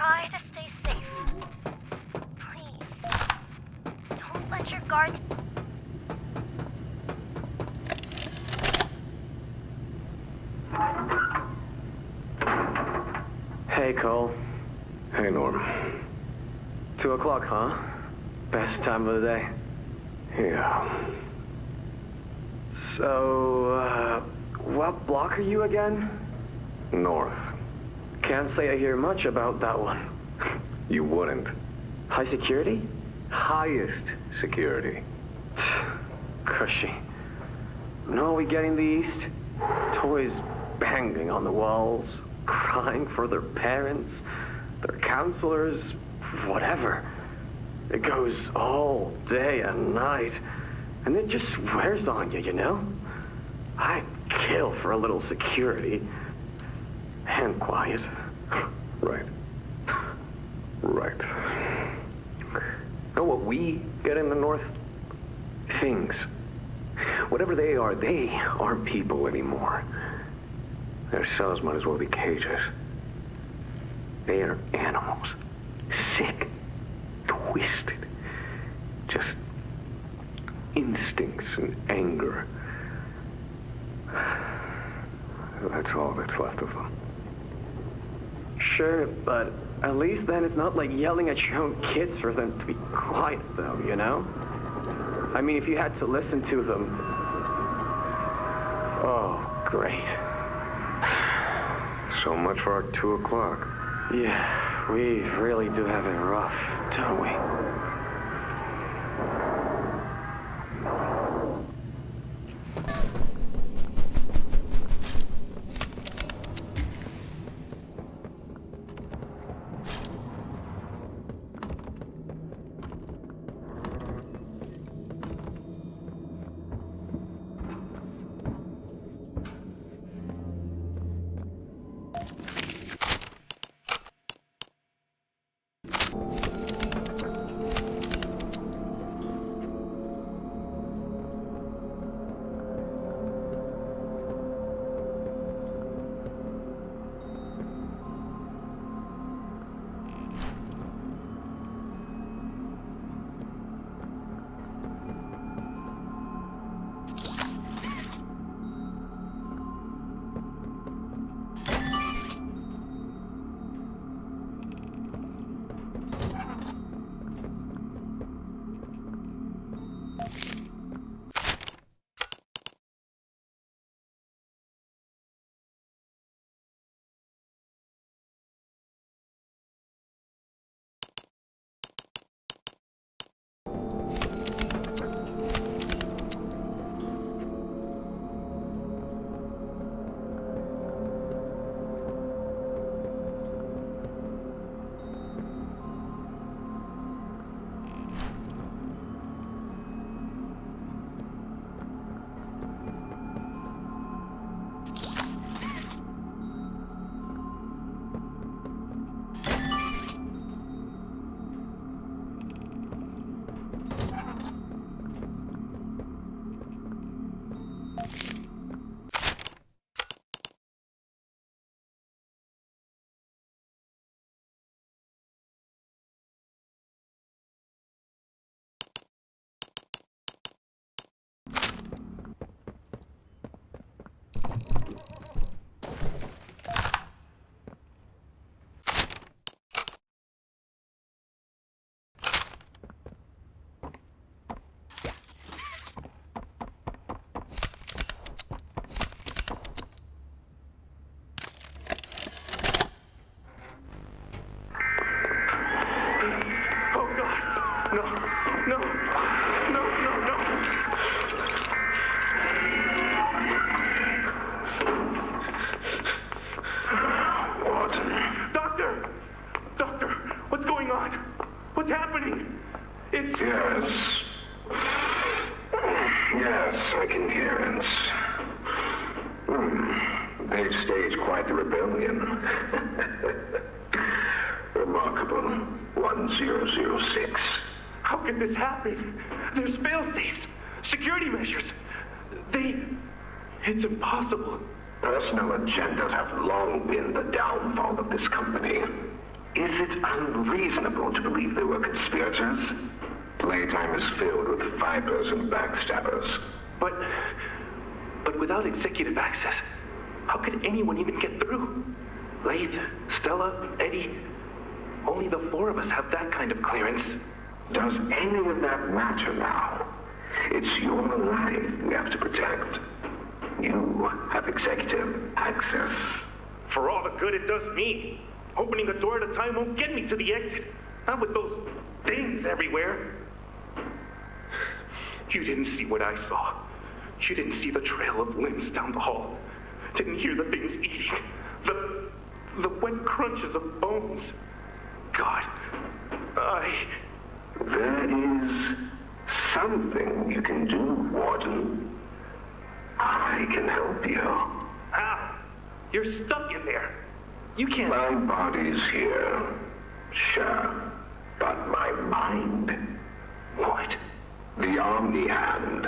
Try to stay safe. Please. Don't let your guard... Hey, Cole. Hey, Norm. 2 o'clock, huh? Best time of the day. Yeah. So, what block are you again? North. Can't say I hear much about that one. You wouldn't. High security? Highest security. Cushy. No, we get in the east. Toys banging on the walls, crying for their parents, their counselors, whatever. It goes all day and night, and it just wears on you, you know? I'd kill for a little security. And quiet. Right. Right. Know what we get in the North? Things. Whatever they aren't people anymore. Their cells might as well be cages. They are animals. Sick. Twisted. Just instincts and anger. That's all that's left of them. Sure, but at least then it's not like yelling at your own kids for them to be quiet, though, you know? I mean, if you had to listen to them... Oh, great. So much for our 2 o'clock. Yeah, we really do have it rough, don't we? Yes, I can hear it. They've staged quite the rebellion. Remarkable. 1006. How could this happen? There's fail-safes, security measures. It's impossible. Personal agendas have long been the downfall of this company. Is it unreasonable to believe there were conspirators? Playtime is filled with vipers and backstabbers. But without executive access, how could anyone even get through? Laith, Stella, Eddie, only the four of us have that kind of clearance. Does any of that matter now? It's your life we have to protect. You have executive access. For all the good it does me, opening a door at a time won't get me to the exit. Not with those things everywhere. You didn't see what I saw. You didn't see the trail of limbs down the hall. Didn't hear the things eating. The wet crunches of bones. God, There is something you can do, Warden. I can help you. How? You're stuck in there. You can't... My body's here, sure, but my mind... What? The Omni Hand.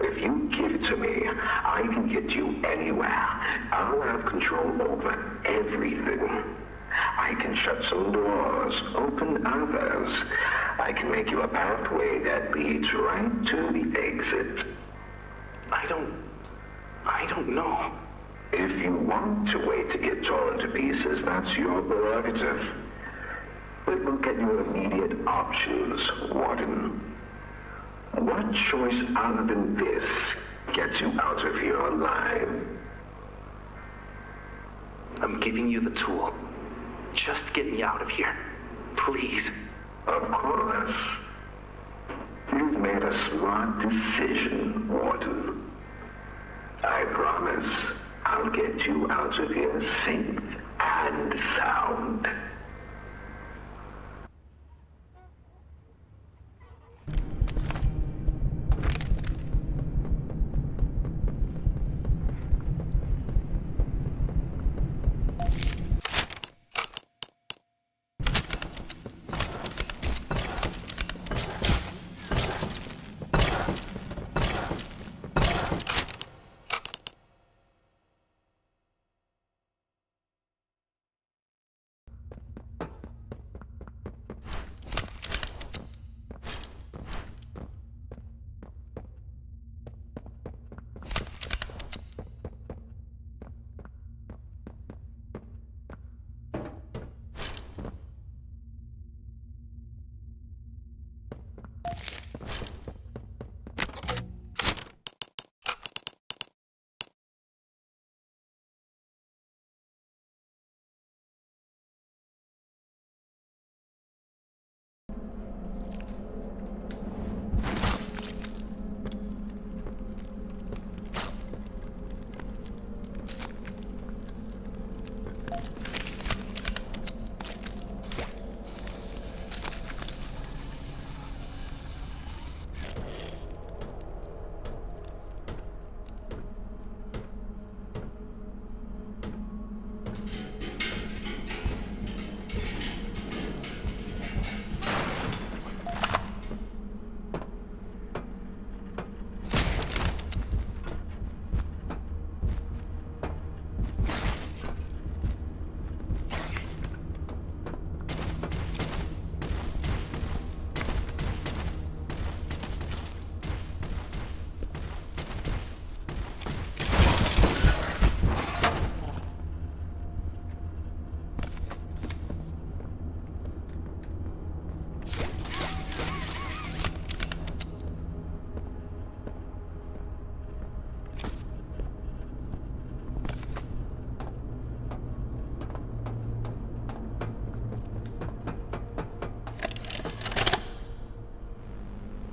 If you give it to me, I can get you anywhere. I'll have control over everything. I can shut some doors, open others. I can make you a pathway that leads right to the exit. I don't know. If you want to wait to get torn to pieces, that's your prerogative. But look at your immediate options, Warden. What choice other than this gets you out of here alive? I'm giving you the tool. Just get me out of here. Please. Of course. You've made a smart decision, Warden. I promise I'll get you out of here safe and sound.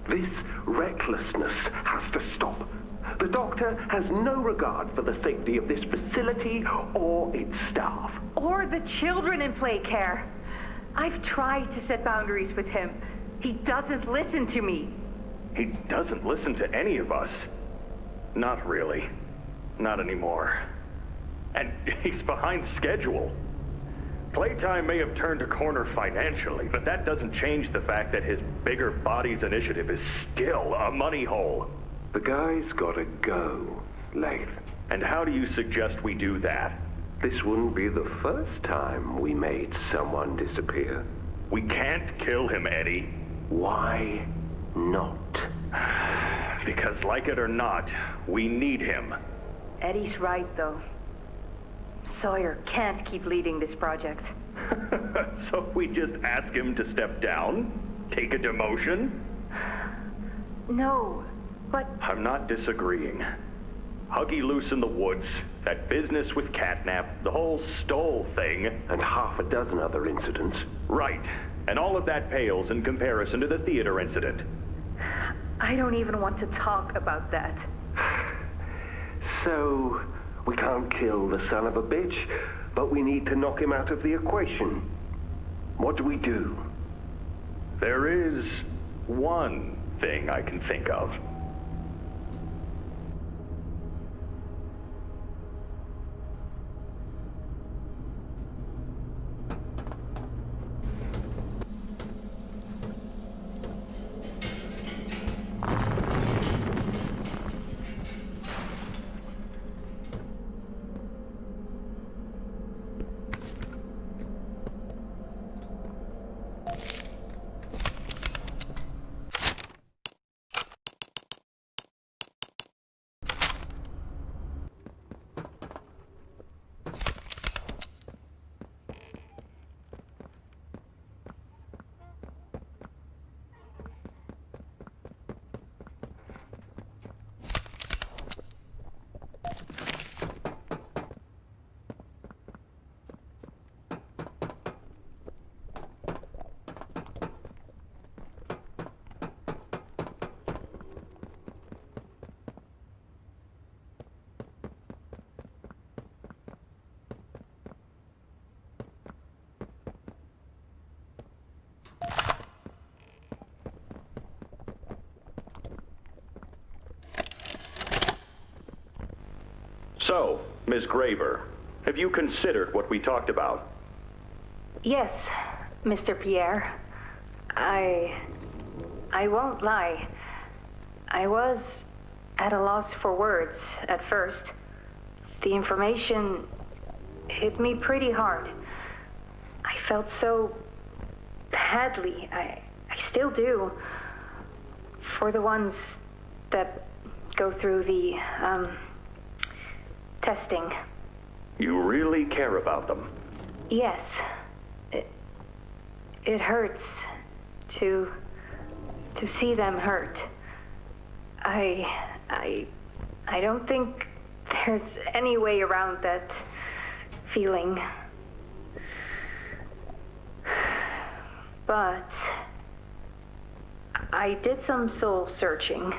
This recklessness has to stop. The doctor has no regard for the safety of this facility or its staff. Or the children in play care. I've tried to set boundaries with him. He doesn't listen to me. He doesn't listen to any of us. Not really. Not anymore. And he's behind schedule. Playtime may have turned a corner financially, but that doesn't change the fact that his bigger bodies initiative is still a money hole. The guy's gotta go, Laith. And how do you suggest we do that? This wouldn't be the first time we made someone disappear. We can't kill him, Eddie. Why not? Because like it or not, we need him. Eddie's right, though. Sawyer can't keep leading this project. So we just ask him to step down? Take a demotion? No, but... I'm not disagreeing. Huggy loose in the woods, that business with Catnap, the whole Stoll thing. And half a dozen other incidents. Right. And all of that pales in comparison to the theater incident. I don't even want to talk about that. So, we can't kill the son of a bitch, but we need to knock him out of the equation. What do we do? There is one thing I can think of. So, Ms. Graver, have you considered what we talked about? Yes, Mr. Pierre. I won't lie. I was at a loss for words at first. The information hit me pretty hard. I felt so badly. I still do. For the ones that go through the, testing. You really care about them? Yes. It hurts to see them hurt. I don't think there's any way around that feeling. But I did some soul searching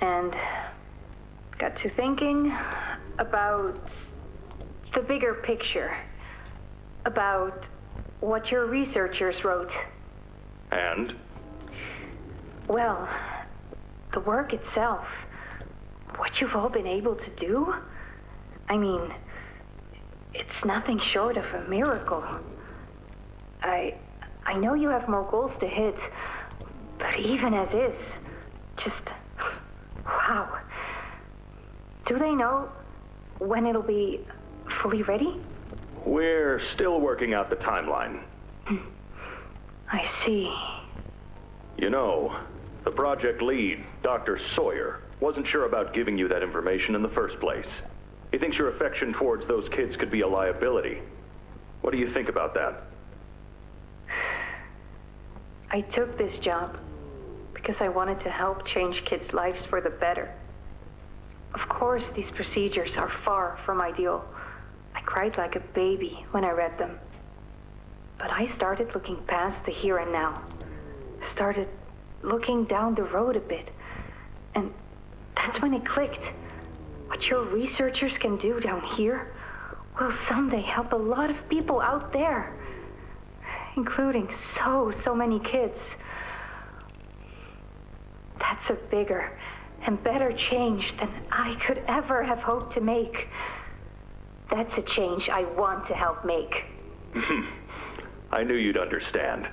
and got to thinking about the bigger picture, about what your researchers wrote. And? Well, the work itself, what you've all been able to do, I mean, it's nothing short of a miracle. I know you have more goals to hit, but even as is, just, wow. Do they know when it'll be fully ready? We're still working out the timeline. I see. You know, the project lead, Dr. Sawyer, wasn't sure about giving you that information in the first place. He thinks your affection towards those kids could be a liability. What do you think about that? I took this job because I wanted to help change kids' lives for the better. Of course, these procedures are far from ideal. I cried like a baby when I read them. But I started looking past the here and now. Started looking down the road a bit. And that's when it clicked. What your researchers can do down here will someday help a lot of people out there. Including so many kids. That's a bigger and better change than I could ever have hoped to make. That's a change I want to help make. I knew you'd understand.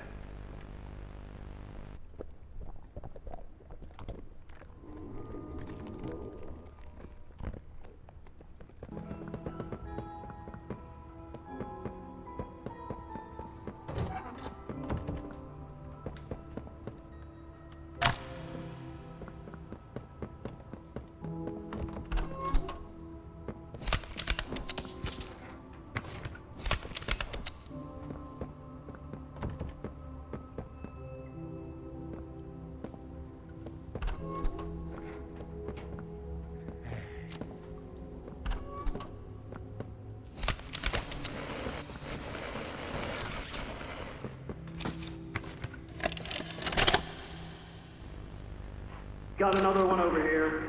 Got another one over here.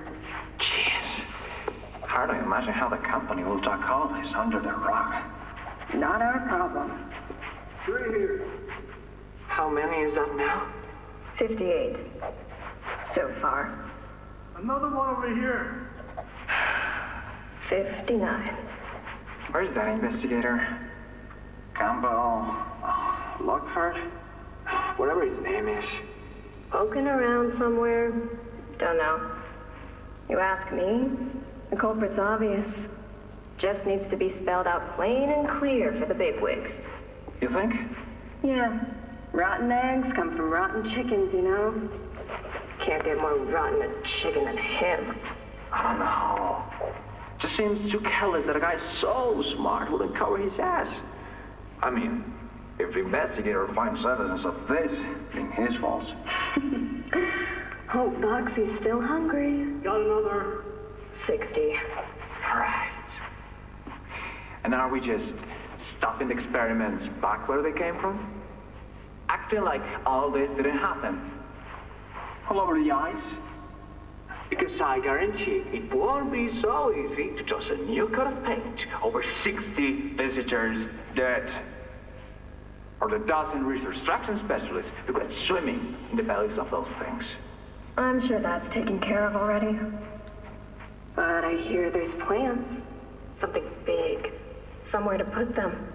Jeez. Hard to imagine how the company will duck all this under the rug. Not our problem. 3 here. How many is that now? 58. So far. Another one over here. 59. Where's that investigator? Campbell? Lockhart? Whatever his name is. Poking around somewhere? Don't know. You ask me? The culprit's obvious. Just needs to be spelled out plain and clear for the bigwigs. You think? Yeah. Rotten eggs come from rotten chickens, you know? Can't get more rotten a chicken than him. I don't know. Just seems too careless that a guy so smart wouldn't cover his ass. I mean, if the investigator finds evidence of this, being his fault. Hope Boxy's still hungry. Got another. 60. Right. And are we just stopping the experiments back where they came from? Acting like all this didn't happen. All over the ice. Because I guarantee it won't be so easy to toss a new coat of paint over 60 visitors dead. Or the dozen reconstruction specialists who got swimming in the bellies of those things. I'm sure that's taken care of already. But I hear there's plans. Something big. Somewhere to put them.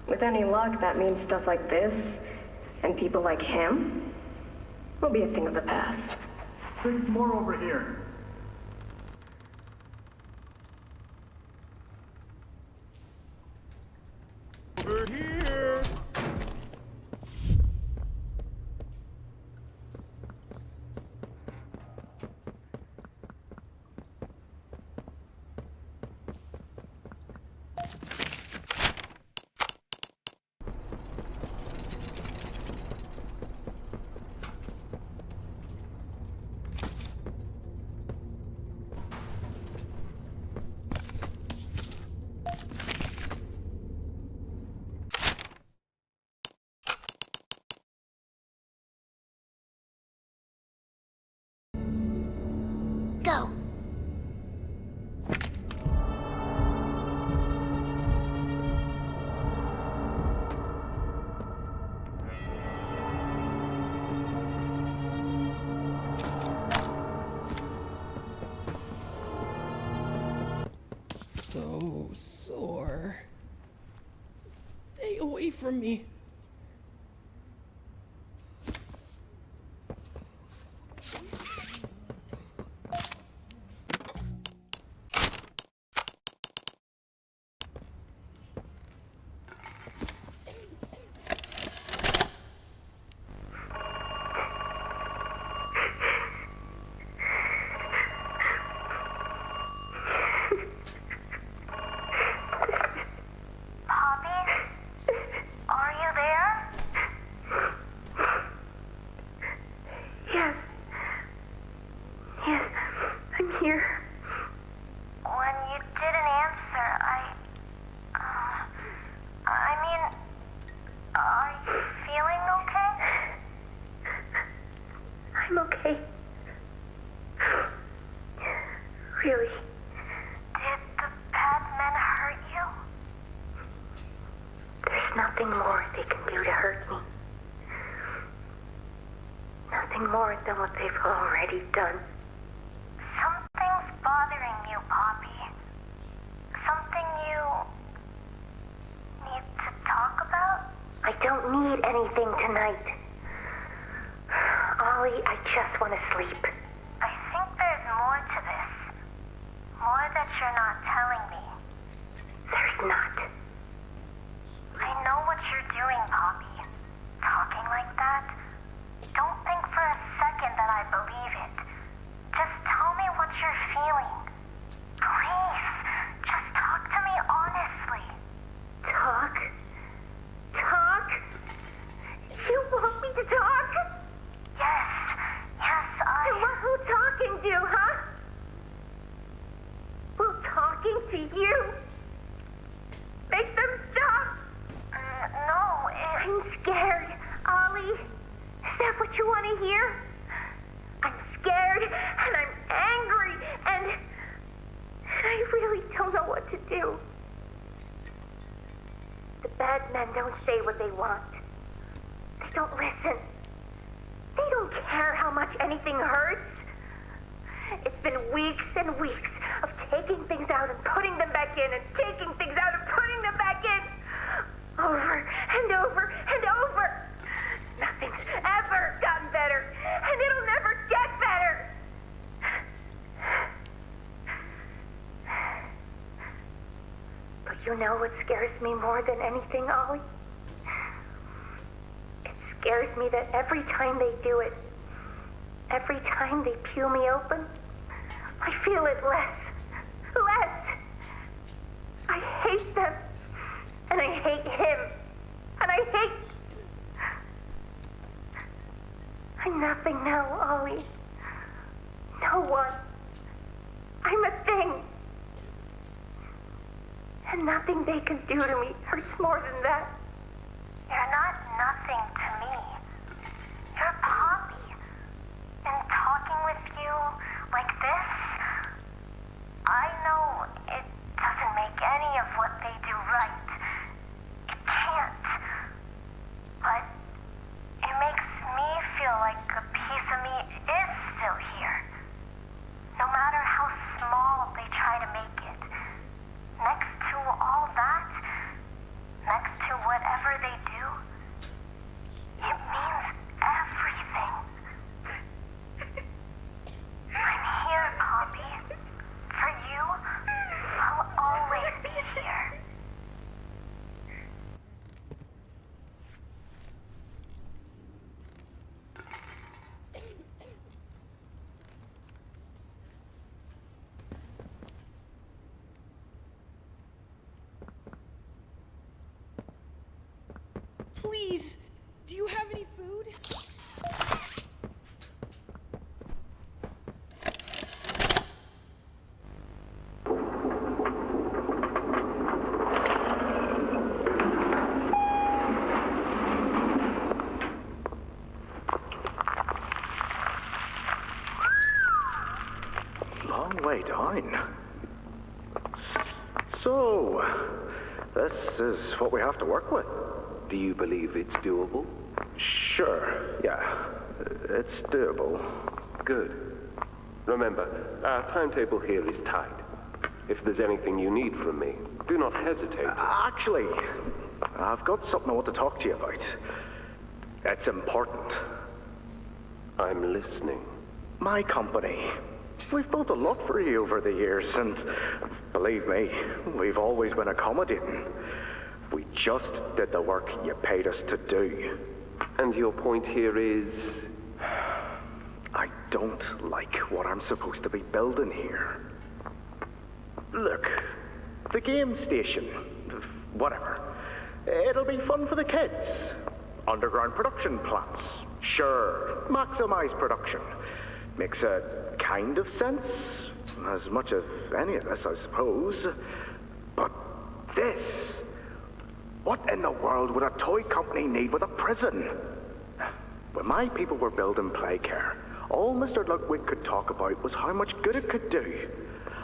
With any luck, that means stuff like this, and people like him, will be a thing of the past. 6 more over here. Over here. Go. So sore. Stay away from me. Really? Did the bad men hurt you? There's nothing more they can do to hurt me. Nothing more than what they've already done. Something's bothering you, Poppy. Something you need to talk about? I don't need anything tonight. Ollie, I just want to sleep. I think there's more to this. More that you're not telling me. There's not. I know what you're doing, Poppy. Talking like that. Don't think for a second that I believe it. Just tell me what you're feeling. Please, just talk to me honestly. Talk? Talk? You want me to talk? Yes, And what will talking do, huh? Will talking to you make them stop? No, I'm scared, Ollie. Is that what you want to hear? I'm scared, and I'm angry, and I really don't know what to do. The bad men don't say what they want. They don't listen. They don't care how much anything hurts. It's been weeks and weeks of taking things out and putting them back in, and taking things out and putting them back in. Over and over and over. Nothing's ever gotten better, and it'll never get better. But you know what scares me more than anything, Ollie? It scares me that every time they do it, every time they peel me open, I feel it less. Less. I hate them. And I hate him. And I hate... I'm nothing now, Ollie. No one. I'm a thing. And nothing they can do to me hurts more than that. You're not nothing to me. You're Poppy. And talking with you like this, I know it doesn't make any of what they do right. It can't. But it makes me feel like a piece of me is still here. No matter how small they try to make it. Next to all that, next to whatever they do, it means everything. I'm here, Poppy. For you, I'll always be here. Please, do you have any food? Long way down. So, this is what we have to work with. Do you believe it's doable? Sure, yeah. It's doable. Good. Remember, our timetable here is tight. If there's anything you need from me, do not hesitate. Actually, I've got something I want to talk to you about. It's important. I'm listening. My company. We've built a lot for you over the years, and believe me, we've always been accommodating. We just did the work you paid us to do. And your point here is? I don't like what I'm supposed to be building here. Look, the game station, whatever. It'll be fun for the kids. Underground production plants. Sure, maximize production. Makes a kind of sense. As much as any of this, I suppose. But this... what in the world would a toy company need with a prison? When my people were building Playcare, all Mr. Ludwig could talk about was how much good it could do.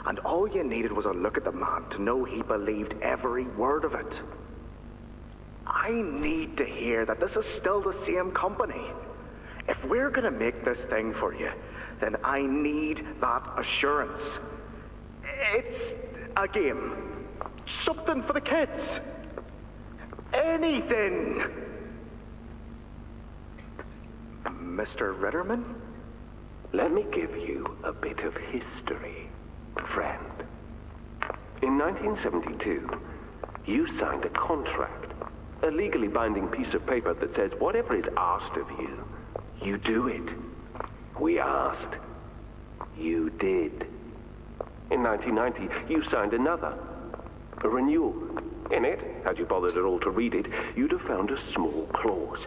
And all you needed was a look at the man to know he believed every word of it. I need to hear that this is still the same company. If we're gonna make this thing for you, then I need that assurance. It's a game. Something for the kids. Anything! Mr. Ritterman? Let me give you a bit of history, friend. In 1972, you signed a contract, a legally binding piece of paper that says whatever is asked of you, you do it. We asked. You did. In 1990, you signed another, a renewal. In it, had you bothered at all to read it, you'd have found a small clause.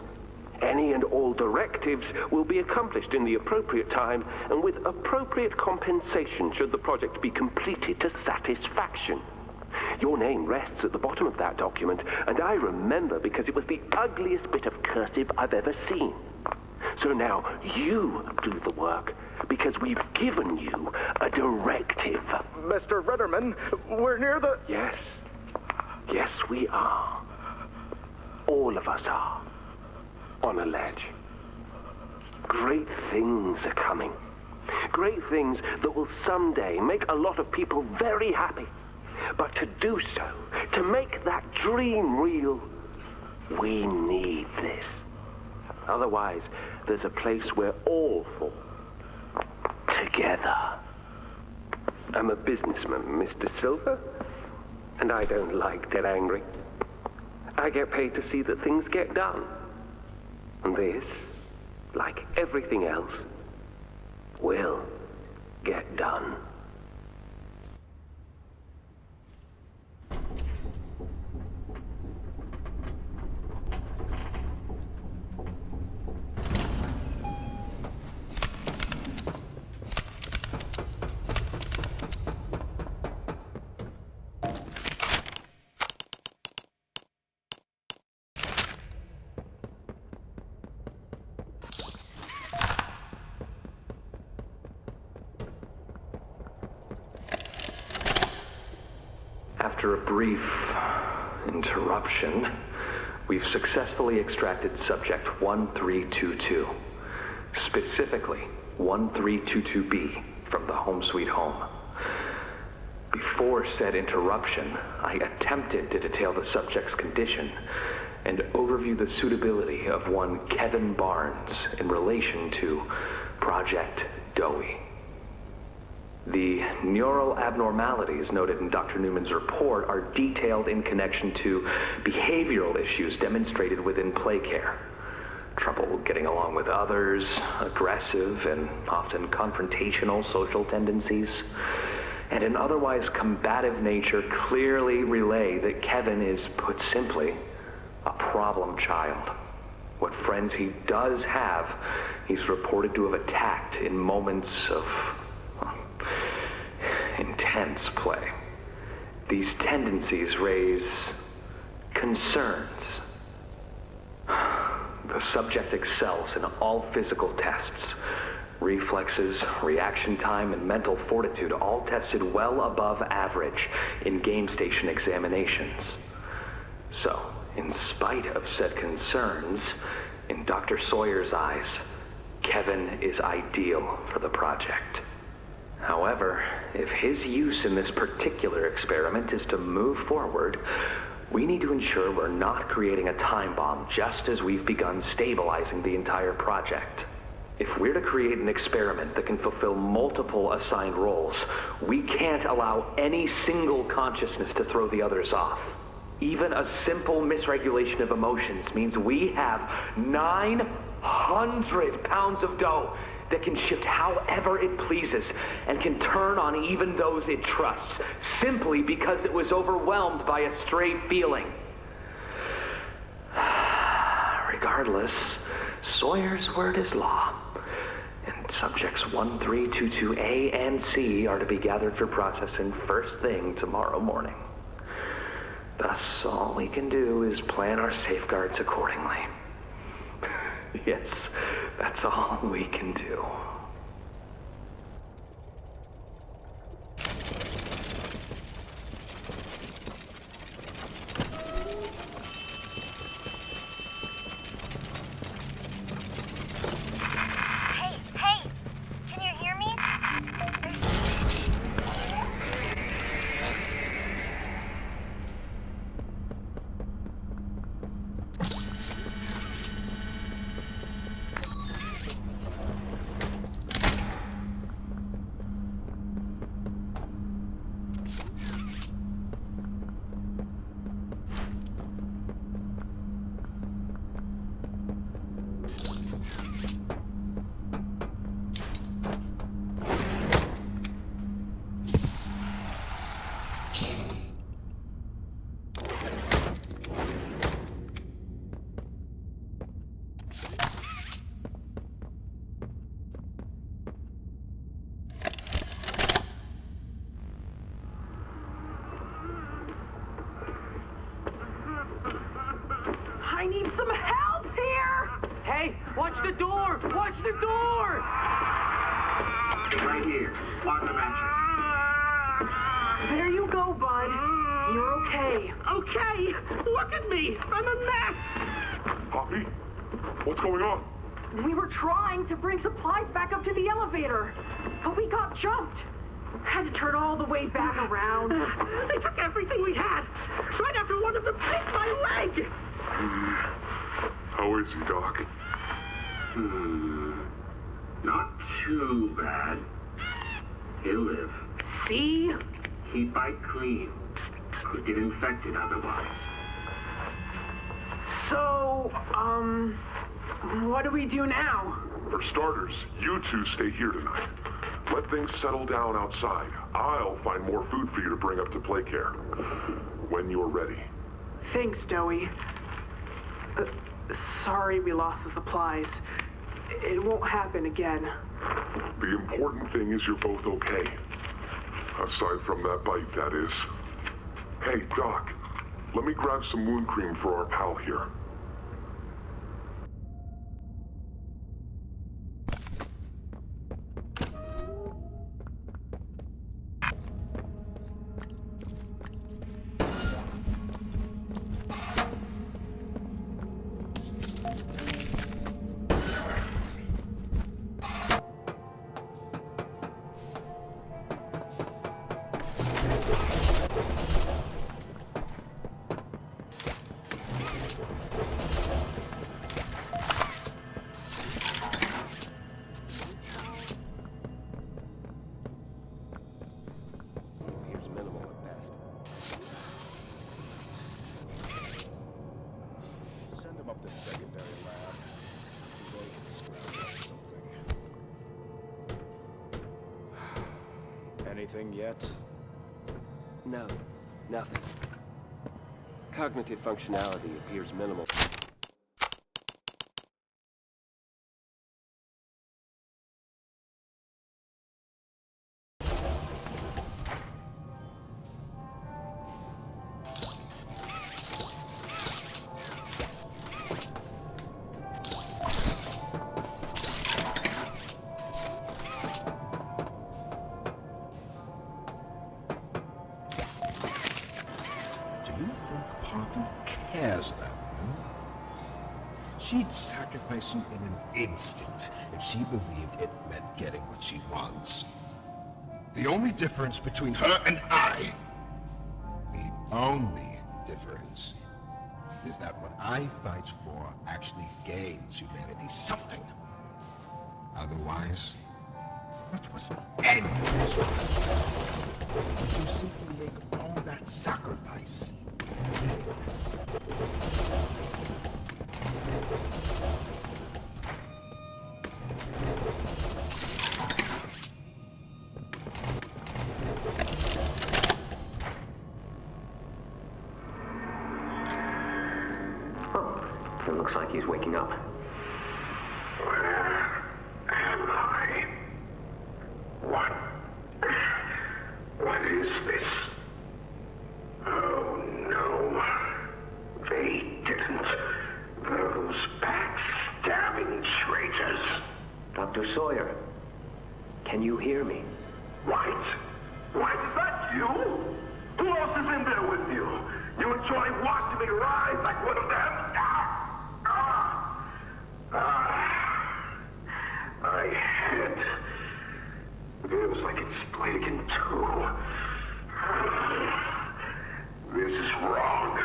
Any and all directives will be accomplished in the appropriate time and with appropriate compensation should the project be completed to satisfaction. Your name rests at the bottom of that document, and I remember because it was the ugliest bit of cursive I've ever seen. So now you do the work, because we've given you a directive. Mr. Ritterman, we're near the... Yes. Yes, we are. All of us are. On a ledge. Great things are coming. Great things that will someday make a lot of people very happy. But to do so, to make that dream real, we need this. Otherwise, there's a place we're all for. Together. I'm a businessman, Mr. Silver, and I don't like get angry. I get paid to see that things get done. And this, like everything else, will get done. After a brief interruption, we've successfully extracted subject 1322, specifically 1322B, from the Home Sweet Home. Before said interruption, I attempted to detail the subject's condition and overview the suitability of one Kevin Barnes in relation to Project Dowie. The neural abnormalities noted in Dr. Newman's report are detailed in connection to behavioral issues demonstrated within play care. Trouble getting along with others, aggressive and often confrontational social tendencies, and an otherwise combative nature clearly relay that Kevin is, put simply, a problem child. What friends he does have, he's reported to have attacked in moments of intense play. These tendencies raise concerns. The subject excels in all physical tests. Reflexes, reaction time, and mental fortitude all tested well above average in game station examinations. So, in spite of said concerns, in Dr. Sawyer's eyes, Kevin is ideal for the project. However, if his use in this particular experiment is to move forward, we need to ensure we're not creating a time bomb just as we've begun stabilizing the entire project. If we're to create an experiment that can fulfill multiple assigned roles, we can't allow any single consciousness to throw the others off. Even a simple misregulation of emotions means we have 900 pounds of dough that can shift however it pleases and can turn on even those it trusts, simply because it was overwhelmed by a stray feeling. Regardless, Sawyer's word is law, and subjects 1322A and C are to be gathered for processing first thing tomorrow morning. Thus, all we can do is plan our safeguards accordingly. Yes, that's all we can do. Hey, can you hear me? on the benches. There you go, bud. You're okay. Okay, look at me. I'm a mess. Poppy, what's going on? We were trying to bring supplies back up to the elevator, but we got jumped. Had to turn all the way back around. They took everything we had. Right after one of them bit my leg. How is he, Doc? Not too bad. He'll live. See? He'd bite clean. Could get infected otherwise. So, what do we do now? For starters, you two stay here tonight. Let things settle down outside. I'll find more food for you to bring up to play care. When you're ready. Thanks, Joey. Sorry we lost the supplies. It won't happen again. The important thing is you're both okay. Aside from that bite, that is. Hey, Doc, let me grab some wound cream for our pal here. Anything yet? No, nothing. Cognitive functionality appears minimal. She'd sacrifice you in an instant if she believed it meant getting what she wants. The only difference between her and I, the only difference, is that what I fight for actually gains humanity something. Otherwise, what was the end of this one? Would you simply make all that sacrifice? Oh, it looks like he's waking up. Where am I? What is this? Oh no. They didn't. Those backstabbing traitors. Dr. Sawyer, can you hear me? White? White, is that you? Who else is in there with you? You enjoy watching me rise like one of them? My head feels like it's split in two. This is wrong.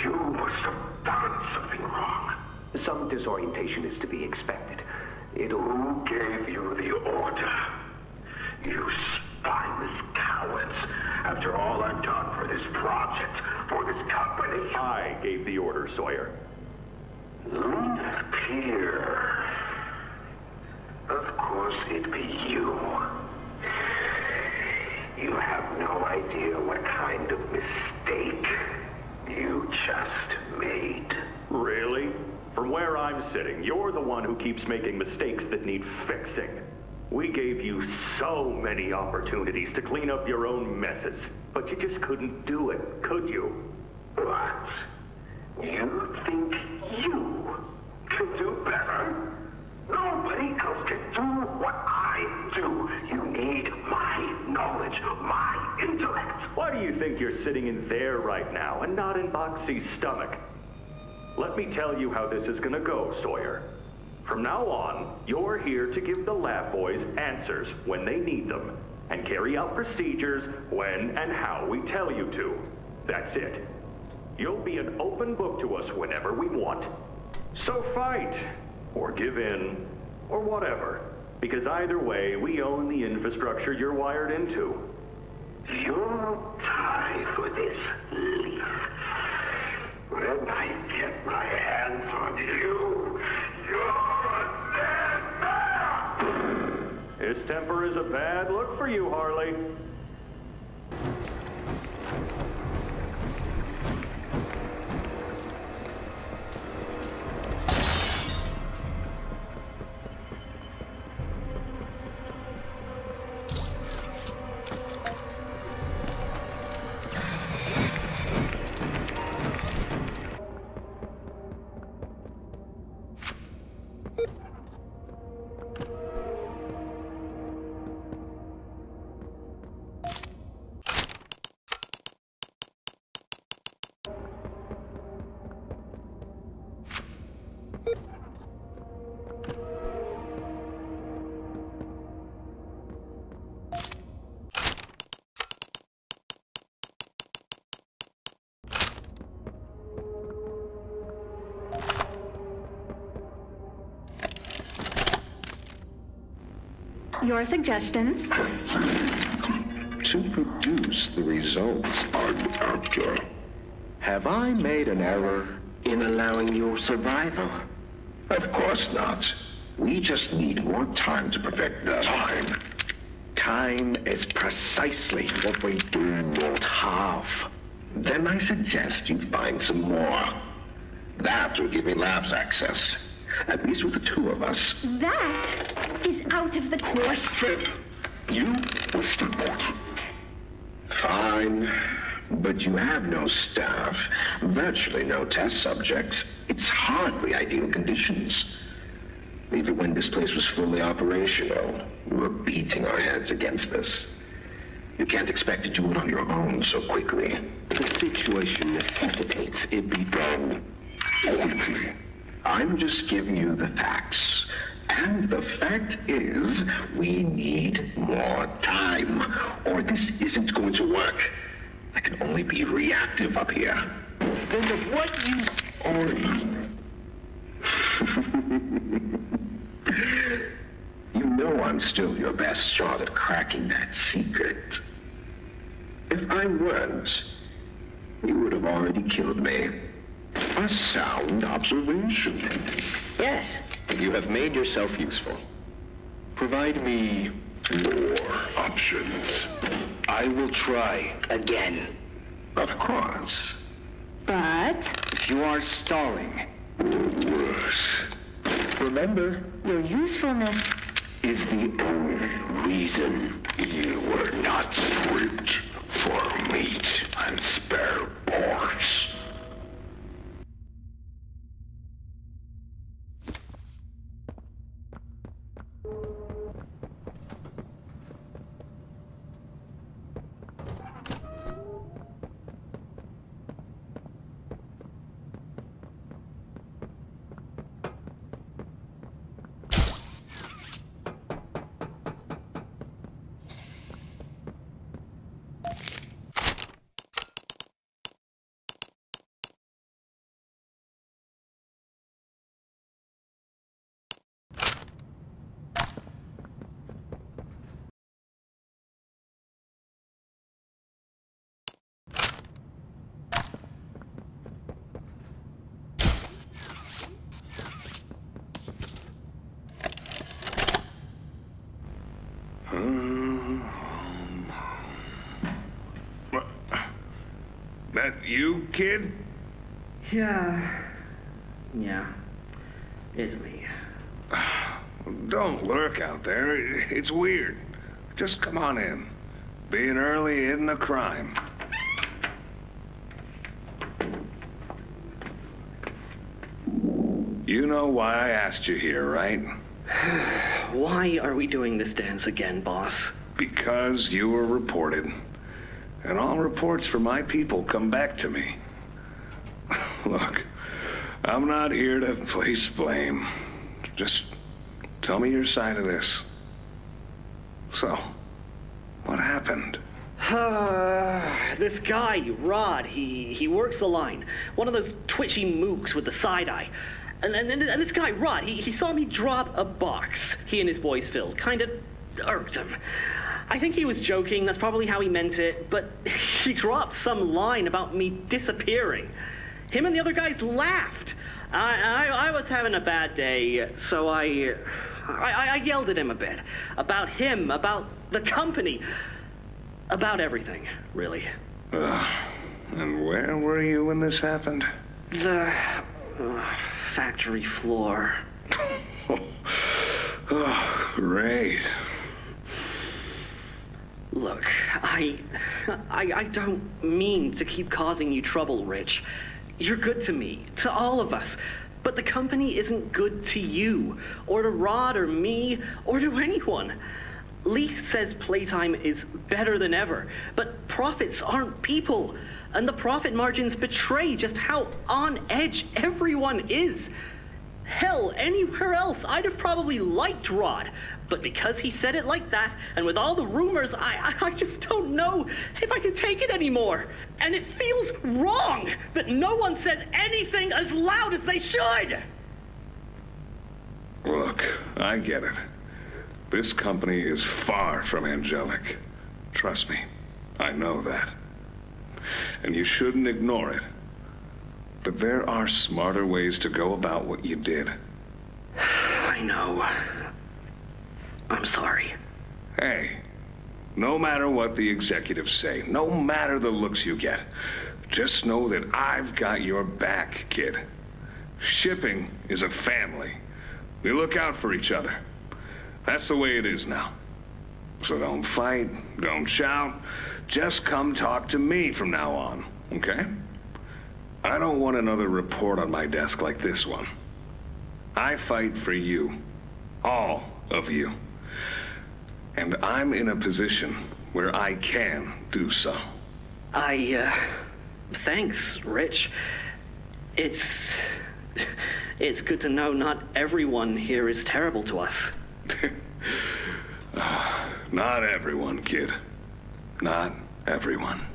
You must have done something wrong. Some disorientation is to be expected. Who gave you the order? You spineless cowards. After all I've done for this project, for this company. I gave the order, Sawyer. Peer. Of course it'd be you. You have no idea what kind of mistake you just made. Really? From where I'm sitting, you're the one who keeps making mistakes that need fixing. We gave you so many opportunities to clean up your own messes, but you just couldn't do it, could you? What? You think you can do better? Nobody else can do what I do. You need you think you're sitting in there right now and not in Boxy's stomach? Let me tell you how this is gonna go, Sawyer. From now on, you're here to give the lab boys answers when they need them, and carry out procedures when and how we tell you to. That's it. You'll be an open book to us whenever we want. So fight, or give in, or whatever. Because either way, we own the infrastructure you're wired into. You'll die for this, leaf. When I get my hands on you, you're a dead man! His temper is a bad look for you, Harley. Your suggestions? To produce the results I'm after. Have I made an error in allowing your survival? Of course not. We just need more time to perfect that. Time? Time is precisely what we do not have. Then I suggest you find some more. That will give me labs access. At least with the two of us. That is out of the question. You will still want. Fine. But you have no staff, virtually no test subjects. It's hardly ideal conditions. Even when this place was fully operational, we were beating our heads against this. You can't expect to do it on your own so quickly. The situation necessitates it be done quickly. I'm just giving you the facts. And the fact is, we need more time, or this isn't going to work. I can only be reactive up here. Then of what use are you? You know I'm still your best shot at cracking that secret. If I weren't, you would have already killed me. A sound observation. Yes, you have made yourself useful. Provide me more options. I will try again. Of course. But if you are stalling, or worse. Remember, your usefulness is the only reason you were not stripped for meat and spare parts. That you, kid? Yeah, it's me. Don't lurk out there. It's weird. Just come on in. Being early isn't a crime. You know why I asked you here, right? Why are we doing this dance again, boss? Because you were reported. and all reports from my people come back to me. Look, I'm not here to place blame. Just tell me your side of this. So, what happened? This guy, Rod, he works the line. One of those twitchy mooks with the side eye. And this guy, Rod, he saw me drop a box he and his boys filled. Kind of irked him. I think he was joking, that's probably how he meant it, but he dropped some line about me disappearing. Him and the other guys laughed. I was having a bad day, so I yelled at him a bit. About him, about the company, about everything, really. And where were you when this happened? The factory floor. Oh, great. Look, I don't mean to keep causing you trouble, Rich. You're good to me, to all of us. But the company isn't good to you, or to Rod, or me, or to anyone. Leith says Playtime is better than ever, but profits aren't people, and the profit margins betray just how on edge everyone is. Hell, anywhere else, I'd have probably liked Rod, but because he said it like that, and with all the rumors, I just don't know if I can take it anymore. And it feels wrong that no one says anything as loud as they should. Look, I get it. This company is far from angelic. Trust me, I know that. And you shouldn't ignore it. But there are smarter ways to go about what you did. I know. I'm sorry. Hey, no matter what the executives say, no matter the looks you get, just know that I've got your back, kid. Shipping is a family. We look out for each other. That's the way it is now. So don't fight, don't shout. Just come talk to me from now on, okay? I don't want another report on my desk like this one. I fight for you. All of you. And I'm in a position where I can do so. Thanks, Rich. It's good to know not everyone here is terrible to us. Not everyone, kid. Not everyone.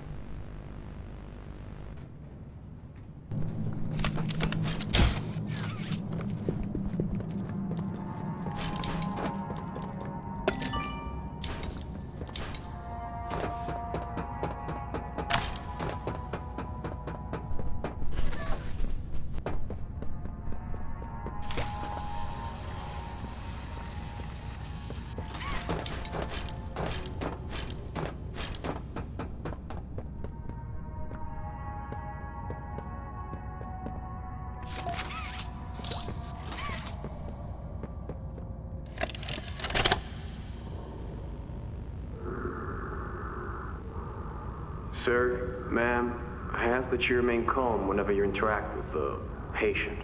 Sir, ma'am, I ask that you remain calm whenever you interact with the patient.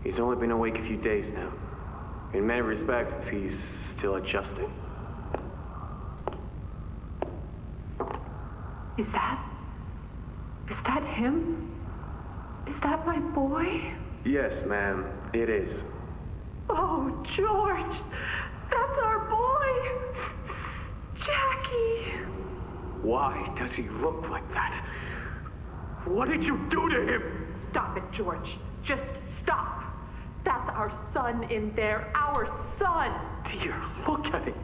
He's only been awake a few days now. In many respects, he's still adjusting. Is that him? Is that my boy? Yes, ma'am, it is. Oh, George, that's our boy! Jackie! Why does he look like that? What did you do to him? Stop it, George. Just stop. That's our son in there. Our son. Dear, look at him.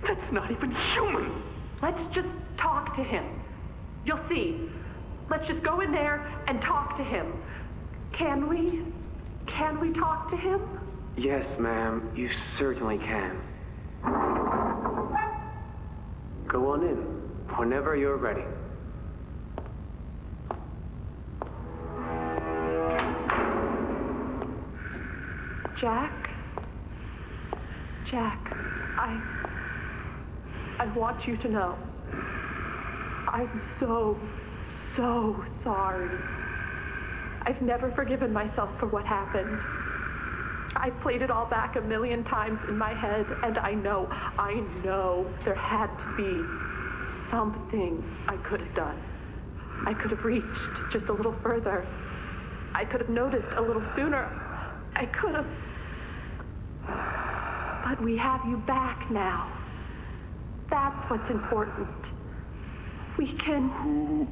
That's not even human. Let's just talk to him. You'll see. Let's just go in there and talk to him. Can we? Can we talk to him? Yes, ma'am. You certainly can. Go on in. Whenever you're ready. Jack, I want you to know, I'm so sorry. I've never forgiven myself for what happened. I've played it all back a million times in my head, and I know there had to be something I could have done. I could have reached just a little further. I could have noticed a little sooner. I could have. But we have you back now. That's what's important. We can... Who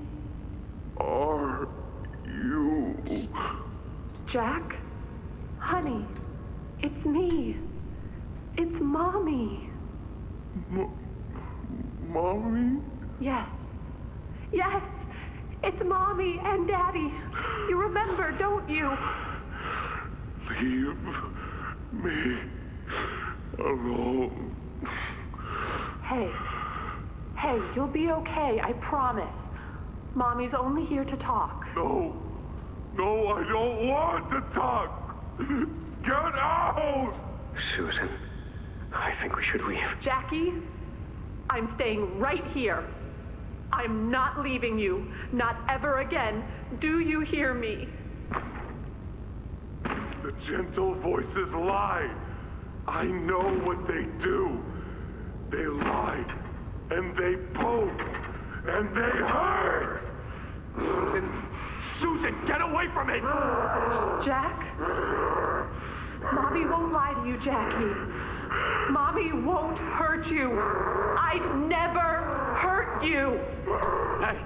are you? Jack? Honey, it's me. It's Mommy. Mommy? Yes. Yes! It's Mommy and Daddy. You remember, don't you? Leave me alone. Hey. Hey, you'll be okay, I promise. Mommy's only here to talk. No, I don't want to talk. Get out! Susan, I think we should leave. Jackie, I'm staying right here. I'm not leaving you. Not ever again. Do you hear me? The gentle voices lie. I know what they do. They lie, and they poke, and they hurt. Susan, get away from me! Jack? Mommy won't lie to you, Jackie. Mommy won't hurt you. I'd never hurt you. Hey!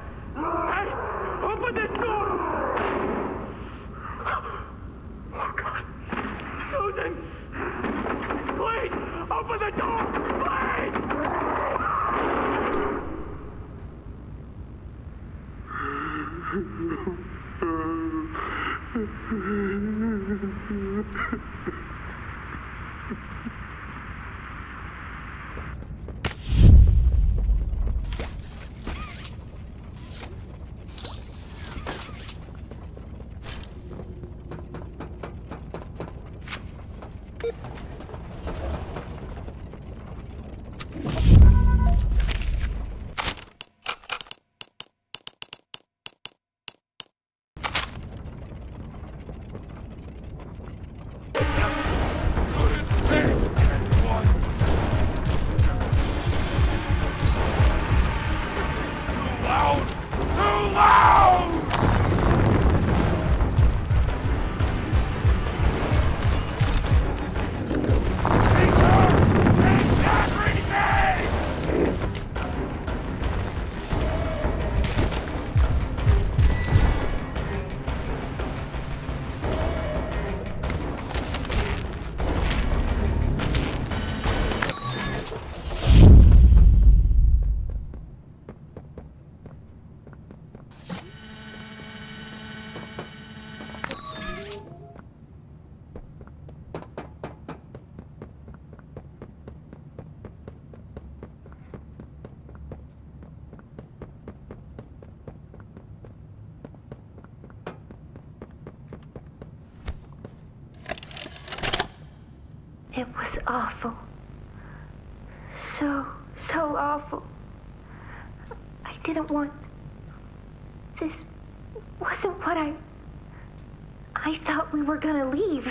Open this door! Oh, God. Susan! Please! Open the door! It was awful. So awful. I didn't want... This wasn't what I thought we were gonna leave.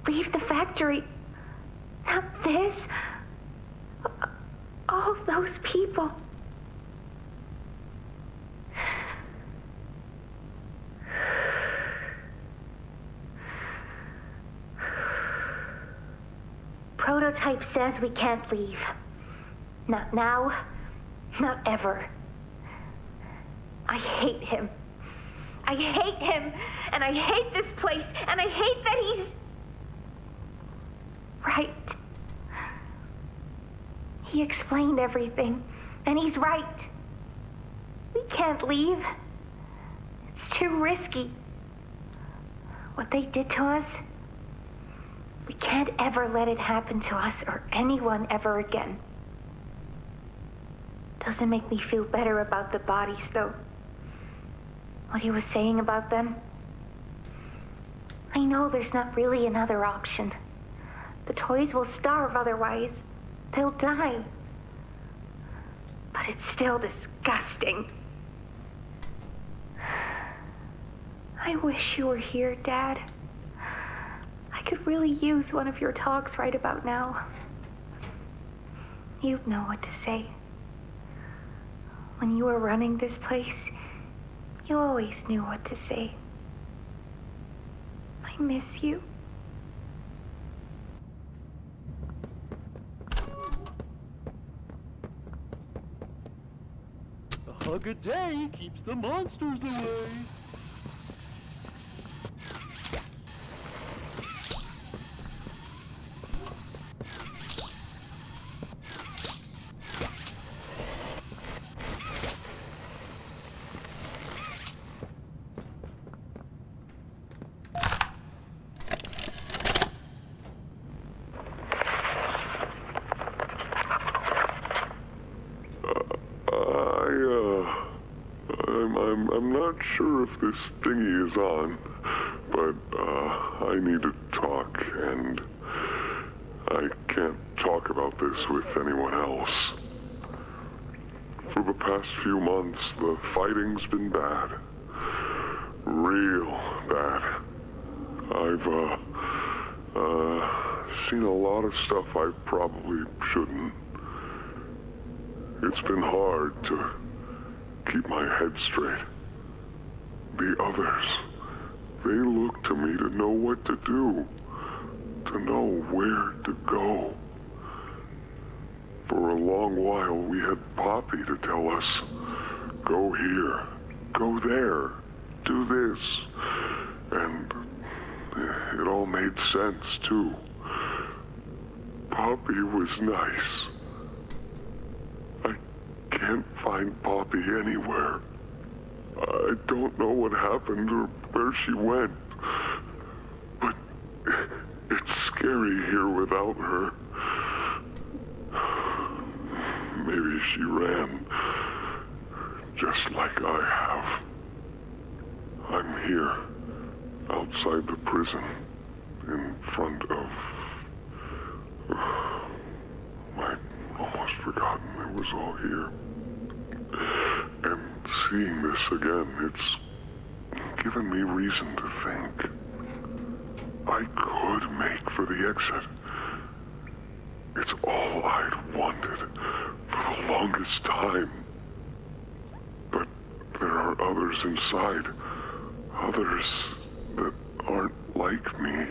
Leave the factory. Not this. All those people. Prototype says we can't leave. Not now, not ever. I hate him. I hate him, and I hate this place, and I hate that he's... right. He explained everything, and he's right. We can't leave. It's too risky. What they did to us... we can't ever let it happen to us or anyone ever again. Doesn't make me feel better about the bodies, though. What he was saying about them. I know there's not really another option. The toys will starve otherwise. They'll die. But it's still disgusting. I wish you were here, Dad. I could really use one of your talks right about now. You'd know what to say. When you were running this place, you always knew what to say. I miss you. A hug a day keeps the monsters away. I'm not sure if this thingy is on, but I need to talk, and I can't talk about this with anyone else. For the past few months, the fighting's been bad. Real bad. I've seen a lot of stuff I probably shouldn't. It's been hard to keep my head straight. The others, they look to me to know what to do, to know where to go. For a long while, we had Poppy to tell us, go here, go there, do this. And it all made sense, too. Poppy was nice. I can't find Poppy anywhere. I don't know what happened or where she went. But it's scary here without her. Maybe she ran, just like I have. I'm here, outside the prison, in front of... I'd almost forgotten it was all here. And seeing this again, it's given me reason to think. I could make for the exit. It's all I'd wanted for the longest time. But there are others inside. Others that aren't like me.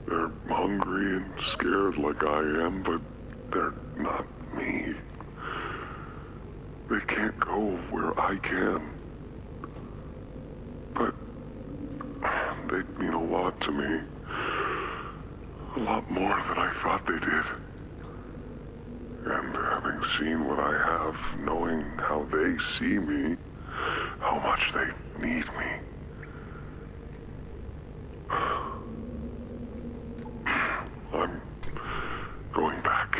They're hungry and scared like I am, but they're not me. They can't go where I can. But they'd mean a lot to me. A lot more than I thought they did. And having seen what I have, knowing how they see me, how much they need me. I'm going back.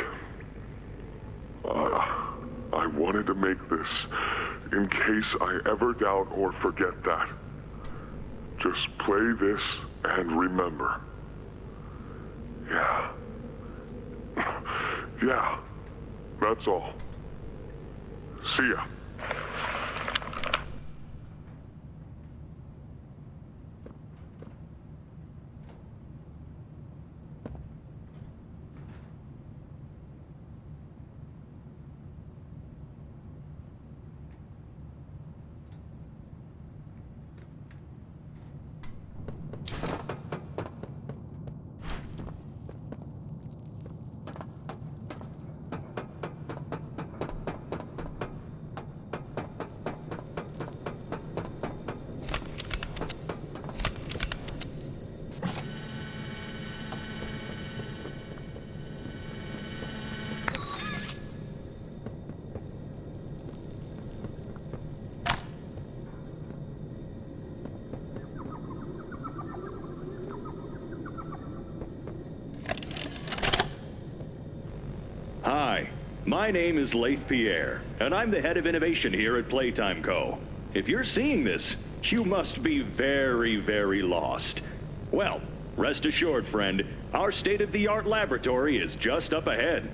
I wanted to make this in case I ever doubt or forget that. Just play this and remember. Yeah. Yeah. That's all. See ya. Hi, my name is Leif Pierre, and I'm the head of innovation here at Playtime Co. If you're seeing this, you must be very, very lost. Well, rest assured, friend, our state-of-the-art laboratory is just up ahead.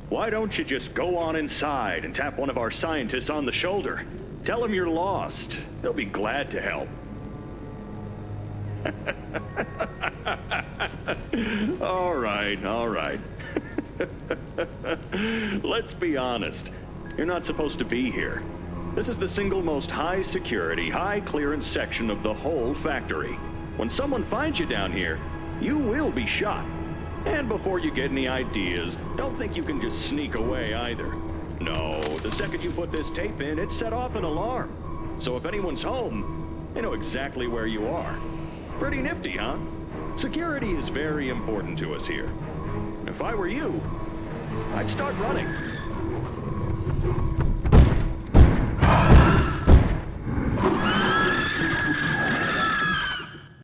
Why don't you just go on inside and tap one of our scientists on the shoulder? Tell them you're lost. They'll be glad to help. All right. Let's be honest. You're not supposed to be here. This is the single most high-security, high-clearance section of the whole factory. When someone finds you down here, you will be shot. And before you get any ideas, don't think you can just sneak away either. No, the second you put this tape in, it set off an alarm. So if anyone's home, they know exactly where you are. Pretty nifty, huh? Security is very important to us here. If I were you, I'd start running.